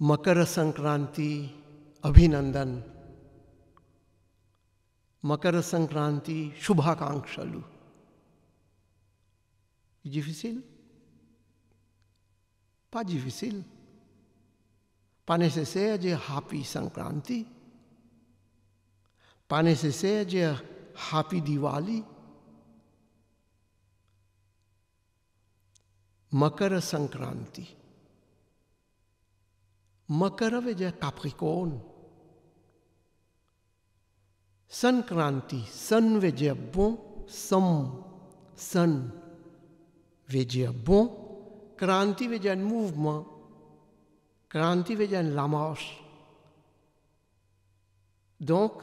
Makara Sankranti Abhinandan. Makara Sankranti Shubhakangshalu. Difficile? Pas difficile. Pas nécessaire de dire Happy Sankranti. Pas nécessaire de dire Happy Diwali. Makara Sankranti. Makara veut dire Capricorne. Sankranti, san veut dire bon, san veut dire bon, kranti veut dire un mouvement, kranti veut dire la marche. Donc,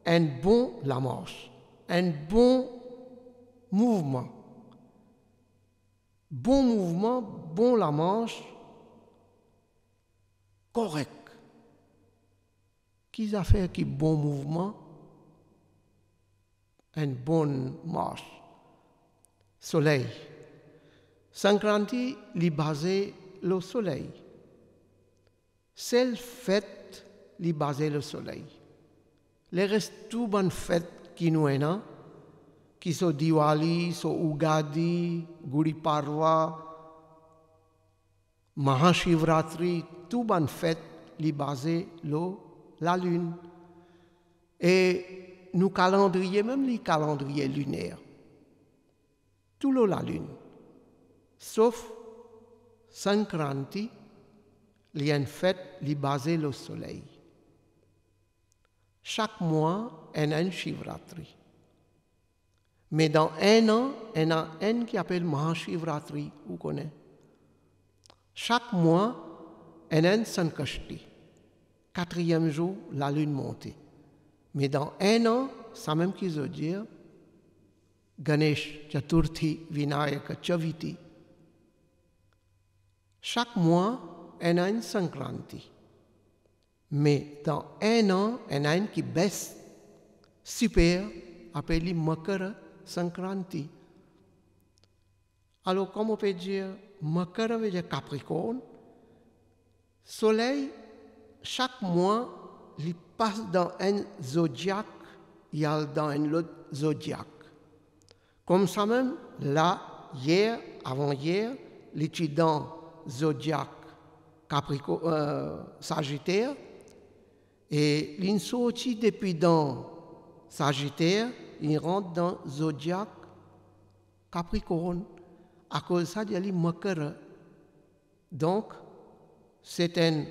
un bon la marche, un bon mouvement. Bon mouvement, bon la marche, correct. Qui a fait qui bon mouvement? Une bonne marche. Soleil. Sankranti li basé le soleil. C'est le fait li basé le soleil. Les restes tout bonnes fêtes qui nous sont, qui sont Diwali, sont Ugadi, Gudi Parva, Mahashivratri, tout bonnes fêtes li basé la lune. Et nous calendrier, même les calendriers lunaires, tout la lune, sauf Sankranti, il y a une fête qui est basée le soleil. Chaque mois, il y a une Shivratri. Mais dans un an, il y en a un qui appelle Mahashivratri, vous connaissez. Chaque mois, il y a une Sankashti. 4e jour, la lune montée. Mais dans un an, ça même qu'ils veut dire, Ganesh Chaturthi Vinayaka Chaviti. Chaque mois, il y a une Sankranti. Mais dans un an, il y en a une qui baisse super, appelée Makara Sankranti. Alors, comme on peut dire, Makara veut dire Capricorne. Soleil, chaque mois, il passe dans un zodiaque, il y a dans un autre zodiaque. Comme ça même, là, hier, avant-hier, il était dans zodiaque Sagittaire, et il sorti depuis dans Sagittaire, il rentre dans zodiaque Capricorne. À cause de ça, il y a les Makara. Donc, c'est un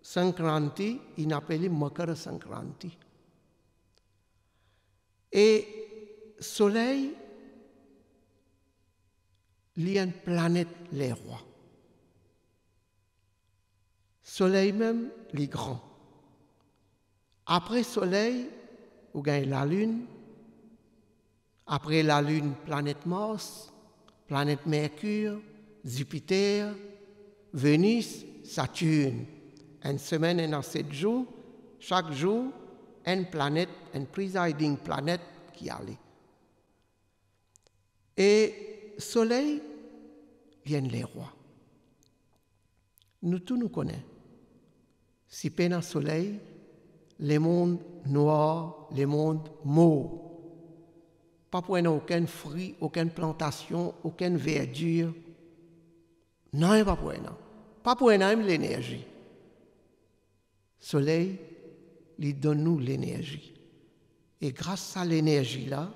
Sankranti, il appelle Makara Sankranti. Et Soleil, il y a une planète, les rois. Soleil même, il est grand. Après Soleil, vous gagnez la Lune. Après la Lune, planète Mars, planète Mercure, Jupiter, Vénus, Saturne. Une semaine et 7 jours, chaque jour, une planète, une presiding planète qui allait. Et Soleil, viennent les rois. Nous tous nous connaissons. Si peine à Soleil, les mondes noirs, les mondes morts. Pas pour aucun fruit, aucune plantation, aucune verdure. Non, pas pour rien. Pas pour même l'énergie. Soleil, il donne nous l'énergie. Et grâce à l'énergie-là,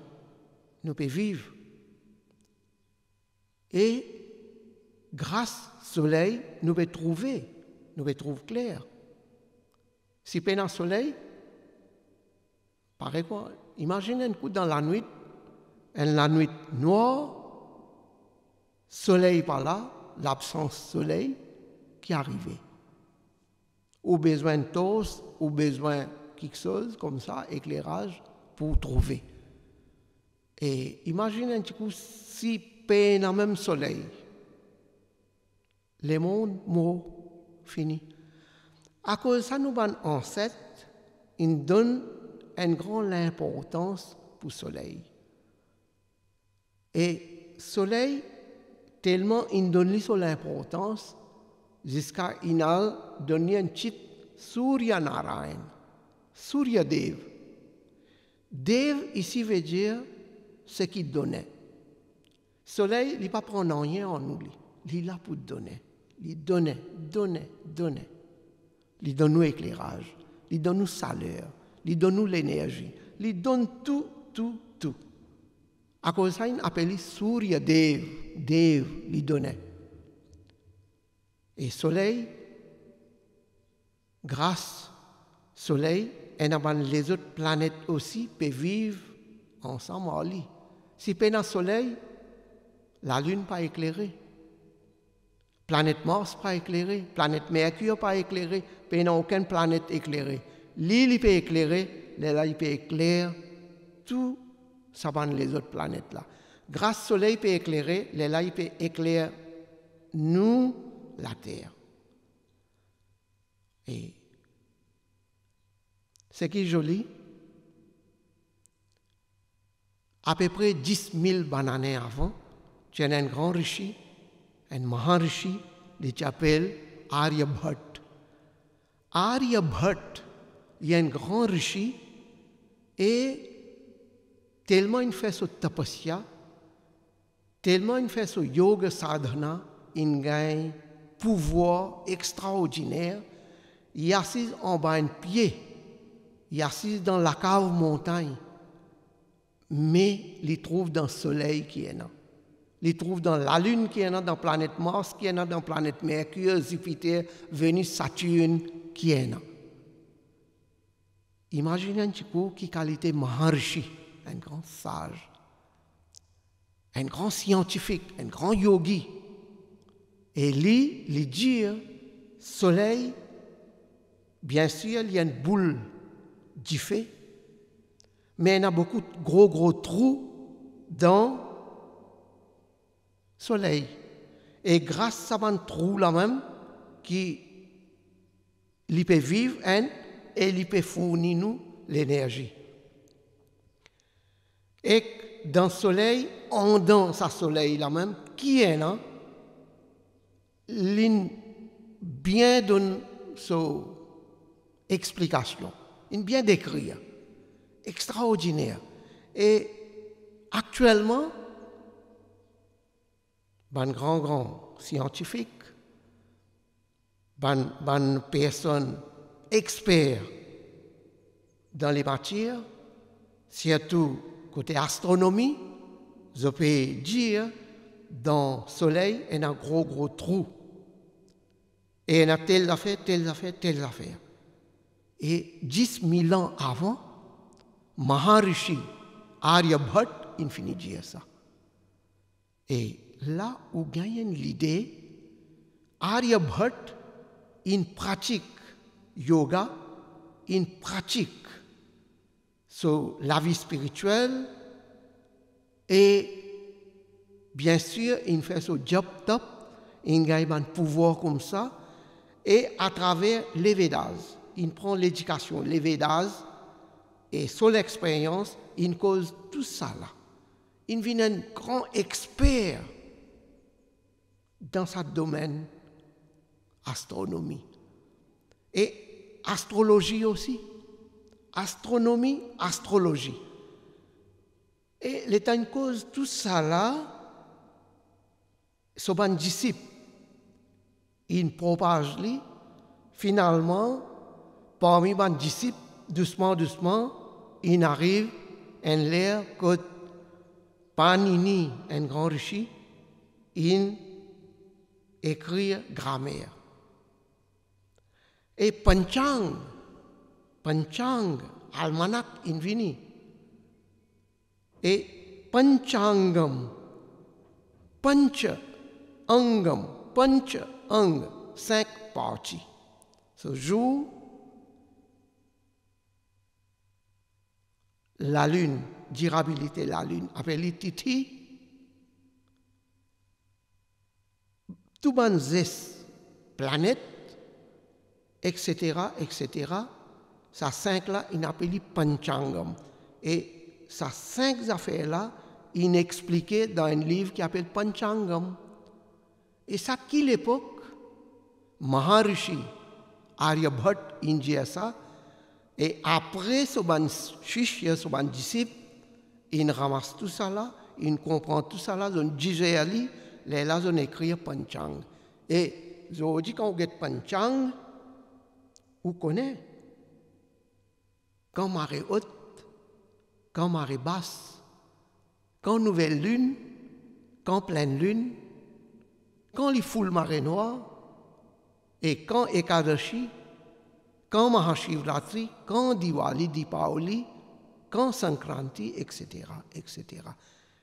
nous pouvons vivre. Et grâce au soleil, nous pouvons trouver clair. Si peine un soleil, pareil quoi, imaginez un coup dans la nuit noire, soleil par là, l'absence soleil qui arrivait. Ou besoin de toast, ou besoin de quelque chose comme ça, éclairage, pour trouver. Et imaginez un petit coup, si peine un même soleil, les mondes morts, fini. À cause de ça, nous, nos ancêtres, ils donnent une grande importance pour le soleil. Et le soleil, tellement ils donnent l'importance, jusqu'à Inal donner un titre Surya Narayan, Surya Dev. Dev ici veut dire ce qui donnait. Soleil, il ne pas prendre rien en nous. Il est là pour donner. Il donne. Il donne nous éclairage. Il donne nous chaleur. Il donne nous l'énergie. Il donne tout. À cause de ça, il appelle Surya Dev. Dev, il donnait. Et soleil, grâce au soleil, et les autres planètes aussi peuvent vivre ensemble. Si pas dans le soleil, la lune pas éclairée. Planète Mars pas éclairée. Planète Mercure pas éclairée. Pas dans aucune planète éclairée. L'île peut éclairer, là il peut éclairer tout ça dans les autres planètes là. Grâce au soleil peut éclairer, là il peut éclairer nous, la Terre. Et ce qui est joli, à peu près 10 000 années avant, il y a un grand rishi, un Maharishi, qui s'appelle Aryabhat. Aryabhat, il y a un grand rishi, et tellement il fait ce tapasya, tellement il fait ce yoga sadhana, il gagne pouvoir extraordinaire. Il est assis en bas d'un pied, il est assis dans la cave montagne, mais il trouve dans le soleil qui est là. Il trouve dans la lune qui est là, dans la planète Mars qui est là, dans la planète Mercure, Jupiter, Vénus, Saturne qui est là. Imaginez un petit peu qui qualité Maharishi, un grand sage, un grand scientifique, un grand yogi. Et lui, il dit, soleil, bien sûr, il y a une boule du feu, mais il y a beaucoup de gros trous dans le soleil. Et grâce à ce trou là même, qui il peut vivre et il peut fournir nous l'énergie. Et dans le soleil, dans ce soleil là même, qui est là, il bien donne son explication, il bien décrit, extraordinaire. Et actuellement, un grand scientifique, une personne expert dans les matières, surtout côté astronomie, je peux dire, dans le soleil, il y a un gros trou. Et il y a telle affaire. Et 10 000 ans avant, Maharishi Aryabhat, il finit de dire ça. Et là où gagne l'idée, Aryabhat, il pratique yoga, il pratique sur la vie spirituelle et bien sûr, il fait son job top, il gagne un pouvoir comme ça, et à travers les Védas, il prend l'éducation, les Védas, et sur l'expérience, il cause tout ça là. Il devient un grand expert dans ce domaine, astronomie. Et astrologie aussi. Astronomie, astrologie. Et l'État cause tout ça là, son disciple, il propage lui, finalement, parmi les disciples, doucement, il arrive à l'air que Panini, un grand rishi, il écrit grammaire. Et Panchang, almanach, il vient. Et Panchangam, Pancha Angam, 5 parties. Ce jour, la lune, durabilité la lune, appelée Tithi, tout ban planète, etc., ça 5 là, il appelle Panchangam. Et ça 5 affaires là, il expliquait dans un livre qui s'appelle Panchangam. Et ça, qui l'époque, Maharishi Aryabhat Injiyasa, et après ce ban shishya, ce ban disciple, il ramasse tout ça là, il comprend tout ça là, il dit ali, les là on écrit Panchang. Et je dis quand on get Panchang, on connaît quand marée haute, quand marée basse, quand nouvelle lune, quand pleine lune, quand les foules marée noire, et quand Ekadashi, quand Mahashivratri, quand Diwali, Dipavali, quand Sankranti, etc., etc.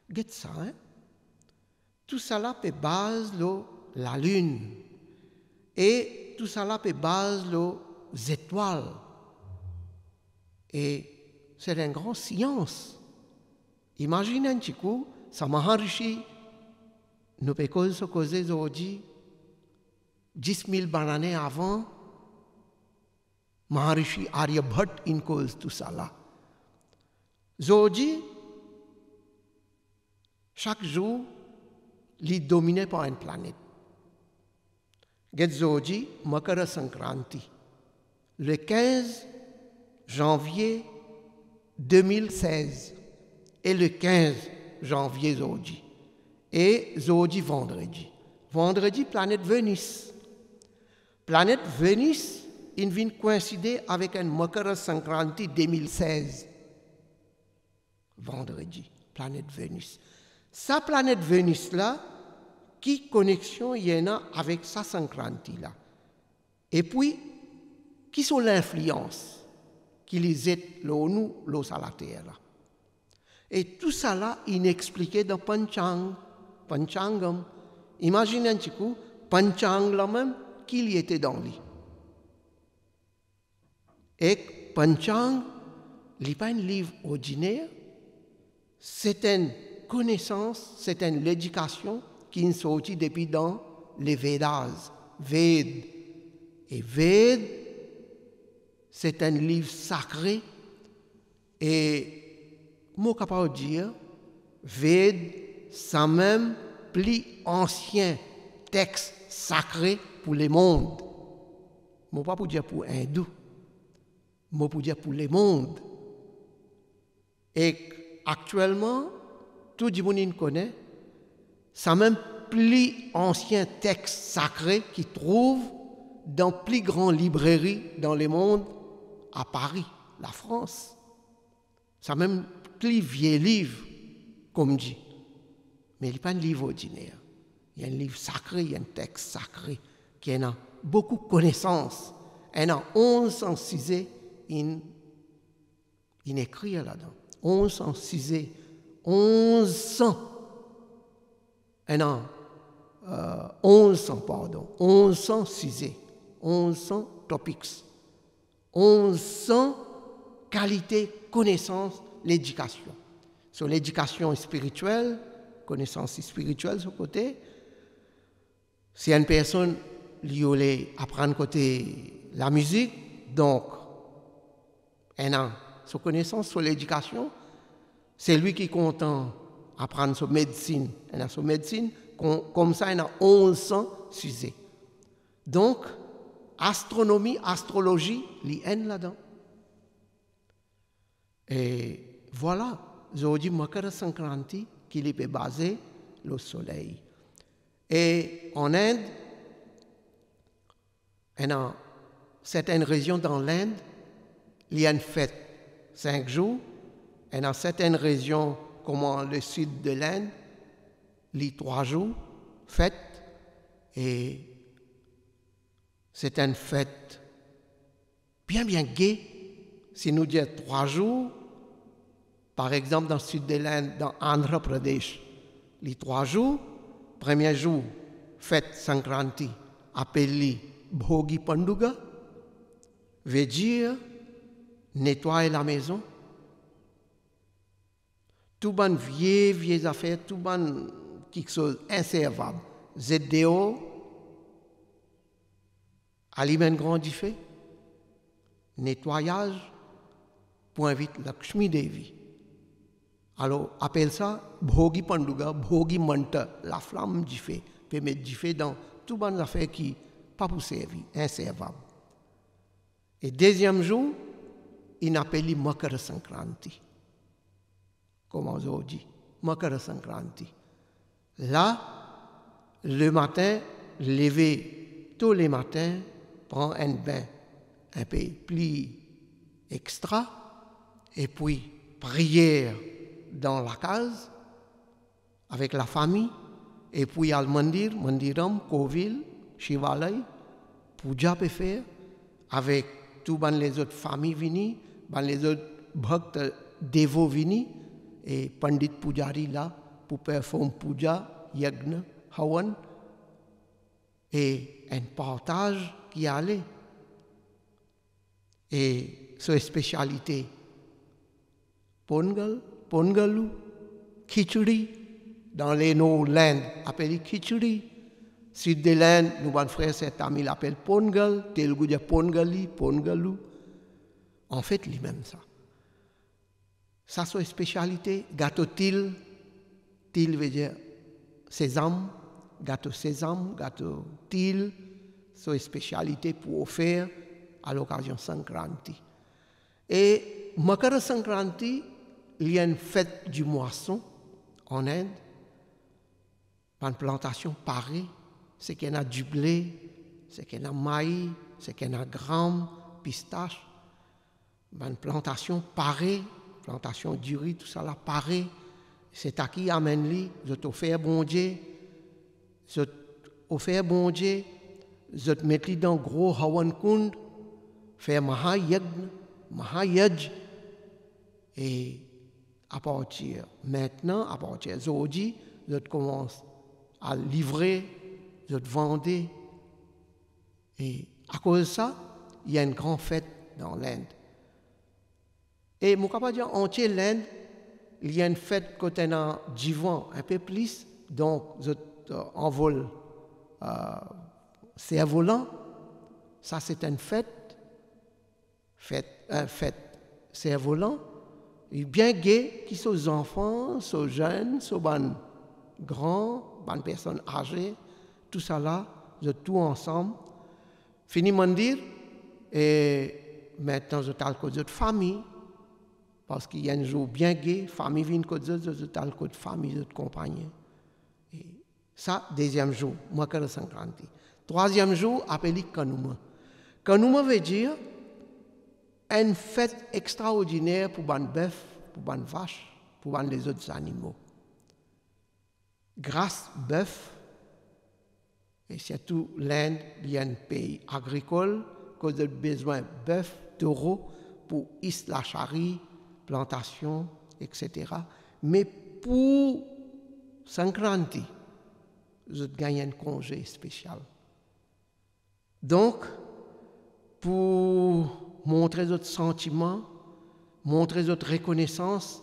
Get ça, hein? Tout ça là peut base la lune. Et tout ça là peut base les étoiles. Et c'est une grande science. Imaginez un petit coup, ça Maharishi, nous pouvons causer aujourd'hui 10 000 années avant, Maharishi Aryabhat in cause tout ça là. Aujourd'hui, chaque jour, il est dominé par une planète. Aujourd'hui, Makara Sankranti, le 15 janvier 2016 et le 15 janvier aujourd'hui. Et aujourd'hui, vendredi. Vendredi, planète Vénus. Planète Vénus, il vient coïncider avec un Makara Sankranti 2016. Vendredi, planète Vénus. Sa planète Vénus-là, qui connexion il y en a avec sa Sankranti-là? Et puis, qui sont l'influence qui les aide nous, à la Terre là? Et tout ça là, inexpliqué dans Panchangam. Imaginez un petit coup, Panchang là même, qu'il y était dans lui. Et Panchang, il n'est pas un livre ordinaire, c'est une connaissance, c'est une éducation qui est sortie depuis dans les Védas. Ved. Et Ved, c'est un livre sacré. Et, moi, capable de dire, Ved, c'est même plus ancien texte sacré pour le monde. Moi, pas pour dire pour hindou, moi pour dire pour le monde. Et actuellement, tout le monde connaît, c'est même plus ancien texte sacré qui trouve dans plus grandes librairies dans le monde à Paris, la France. C'est même plus vieux livre, comme dit. Mais il n'est pas un livre ordinaire. Il y a un livre sacré, il y a un texte sacré qui a beaucoup de connaissances. Il y a 1106 in écrit là-dedans. 1106, 1100. Il y a 1100, pardon. 1106, 1100 topics. 1100 qualités, connaissances, l'éducation. Sur l'éducation spirituelle, connaissance spirituelle, ce côté, si une personne lui voulait apprendre côté la musique, donc, elle a sa connaissance sur l'éducation, c'est lui qui est content apprendre sa médecine. Elle a sa médecine, comme ça, elle a 1100 sujets. Donc, astronomie, astrologie, il y a là-dedans. Et voilà, aujourd'hui, Makara Sankranti, qui est basé le soleil. Et en Inde, dans certaines régions dans l'Inde, il y a une fête 5 jours. Et dans certaines régions, comme le sud de l'Inde, il y a 3 jours, fête. Et c'est une fête bien gaie. Si nous disons 3 jours, par exemple dans le sud de l'Inde, dans Andhra Pradesh, les 3 jours, premier jour, fête Sankranti, appelée Bhogi Panduga, veut dire nettoyer la maison. Tout bon vieilles affaires, tout bon quelque chose inservable. ZDO, aliment grand fait, nettoyage, point vite Lakshmi Devi. Alors, appelle ça Bhogi Panduga, Bhogi Manta, la flamme du feu. Peut mettre du feu dans tout bonnes affaires qui pas pour servir, inservable. Et deuxième jour, il appelle Makara Sankranti. Comment on dit? Makara Sankranti. Là, le matin, lever tous les matins, prendre un bain un peu plus extra, et puis prière dans la case avec la famille, et puis al mandiram, Kovil, Shivalay, puja peut faire avec tous les autres familles venues, les autres bhaktas dévots venus, et Pandit Pujari là pour performer puja, yagna, hawan, et un partage qui allait. Et sa spécialité, pongalu, khichdi, dans les nos landes, appelé khichdi. Sud de l'Inde, nous, mon frère, c'est Tamil, appelle pongal, Telugu dit pongali, pongalu. En fait, lui-même ça. Ça, c'est une spécialité. Gâteau til veut dire sésame, gâteau til, c'est une spécialité pour offrir à l'occasion Sankranti. Et Makara Sankranti, il y a une fête du moisson en Inde, une plantation parée, c'est qu'il y a du blé, c'est qu'il y a maïs, c'est qu'il y a gramme, pistache, une plantation parée, plantation du riz, tout ça là, parée. C'est à qui amène lui, je t'offre bon Dieu, je t'offre bon Dieu, je te mets dans gros hawan kund, faire mahayaj, et à partir maintenant, à partir d'aujourd'hui, je commence à livrer, je te vendais. Et à cause de ça, il y a une grande fête dans l'Inde. Et je peux dire entier l'Inde, il y a une fête côté dans Divan, un peu plus, donc je envole cerf-volant. Ça, c'est une fête cerf-volant. Il est bien gai, qui sont enfants, sont jeunes, sont grands, bonnes personnes âgées, tout ça là, de tout ensemble. Fini mon dire, et maintenant je parle de famille, parce qu'il y a un jour bien gai, famille vient que je parle de famille, de compagnie. Et ça, deuxième jour, Makara Sankranti. Troisième jour, appelé Kanuma. Kanuma veut dire une fête extraordinaire pour les bœuf, pour les vaches, pour les autres animaux. Grâce bœuf, et surtout l'Inde, il y a un pays agricole, qui a besoin de bœuf, taureau, pour la charie, plantation, etc. Mais pour Sankranti, je gagne un congé spécial. Donc, pour montrer notre sentiment, montrer notre reconnaissance,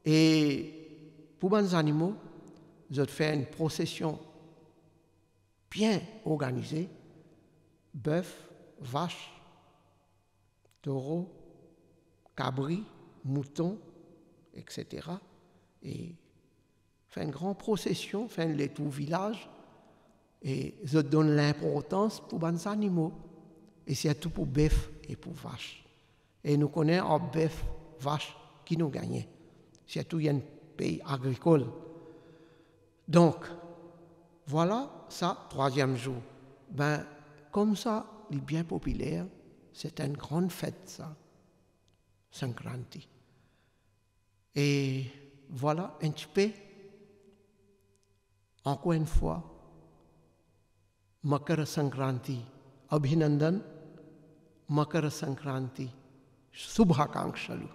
et pour les animaux, je fais une procession bien organisée, bœuf, vache, taureau, cabri, mouton, etc. Et fait une grande procession, fait les tout village, et je donne l'importance pour les animaux, et surtout pour bœuf et pour vache. Et nous connaissons un bœuf, vache qui nous gagne. Surtout il y a un pays agricole. Donc, voilà ça, troisième jour. Ben, comme ça, il est bien populaire, c'est une grande fête, ça, Sankranti. Et voilà un petit peu, encore une fois, Makara Sankranti, Abhinandan, Makara Sankranti, Subhakangshalu.